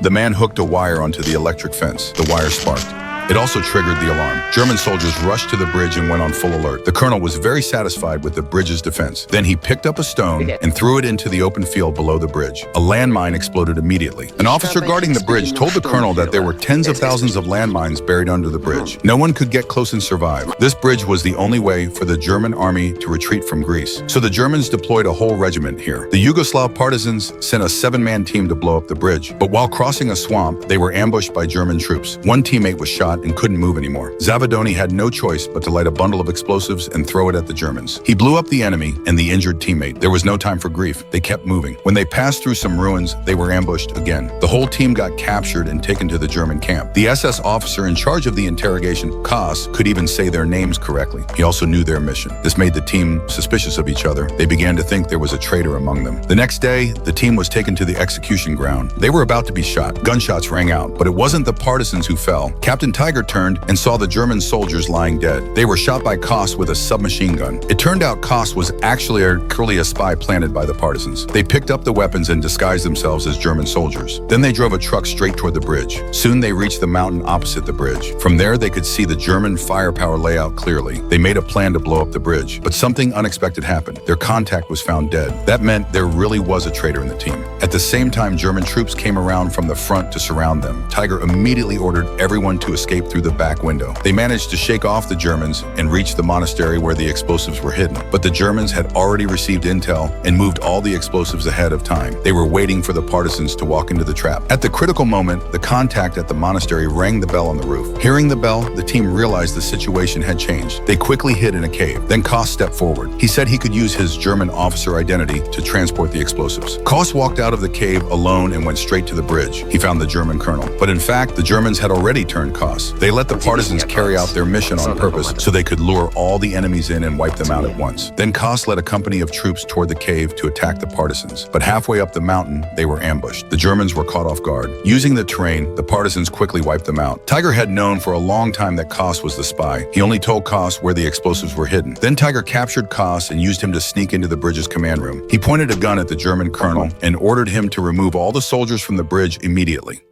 The man hooked a wire onto the electric fence. The wire sparked. It also triggered the alarm. German soldiers rushed to the bridge and went on full alert. The colonel was very satisfied with the bridge's defense. Then he picked up a stone and threw it into the open field below the bridge. A landmine exploded immediately. An officer guarding the bridge told the colonel that there were tens of thousands of landmines buried under the bridge. No one could get close and survive. This bridge was the only way for the German army to retreat from Greece. So the Germans deployed a whole regiment here. The Yugoslav partisans sent a 7-man team to blow up the bridge. But while crossing a swamp, they were ambushed by German troops. One teammate was shot and couldn't move anymore. Zavodoni had no choice but to light a bundle of explosives and throw it at the Germans. He blew up the enemy and the injured teammate. There was no time for grief. They kept moving. When they passed through some ruins, they were ambushed again. The whole team got captured and taken to the German camp. The SS officer in charge of the interrogation, Koss, could even say their names correctly. He also knew their mission. This made the team suspicious of each other. They began to think there was a traitor among them. The next day, the team was taken to the execution ground. They were about to be shot. Gunshots rang out, but it wasn't the partisans who fell. Captain Tiger turned and saw the German soldiers lying dead. They were shot by Koss with a submachine gun. It turned out Koss was actually a spy planted by the partisans. They picked up the weapons and disguised themselves as German soldiers. Then they drove a truck straight toward the bridge. Soon they reached the mountain opposite the bridge. From there, they could see the German firepower layout clearly. They made a plan to blow up the bridge, but something unexpected happened. Their contact was found dead. That meant there really was a traitor in the team. At the same time, German troops came around from the front to surround them. Tiger immediately ordered everyone to escape through the back window. They managed to shake off the Germans and reach the monastery where the explosives were hidden. But the Germans had already received intel and moved all the explosives ahead of time. They were waiting for the partisans to walk into the trap. At the critical moment, the contact at the monastery rang the bell on the roof. Hearing the bell, the team realized the situation had changed. They quickly hid in a cave. Then Koss stepped forward. He said he could use his German officer identity to transport the explosives. Koss walked out of the cave alone and went straight to the bridge. He found the German colonel. But in fact, the Germans had already turned Koss. They let the partisans carry out their mission on purpose so they could lure all the enemies in and wipe them out at once. Then Koss led a company of troops toward the cave to attack the partisans. But halfway up the mountain, they were ambushed. The Germans were caught off guard. Using the terrain, the partisans quickly wiped them out. Tiger had known for a long time that Koss was the spy. He only told Koss where the explosives were hidden. Then Tiger captured Koss and used him to sneak into the bridge's command room. He pointed a gun at the German colonel and ordered him to remove all the soldiers from the bridge immediately.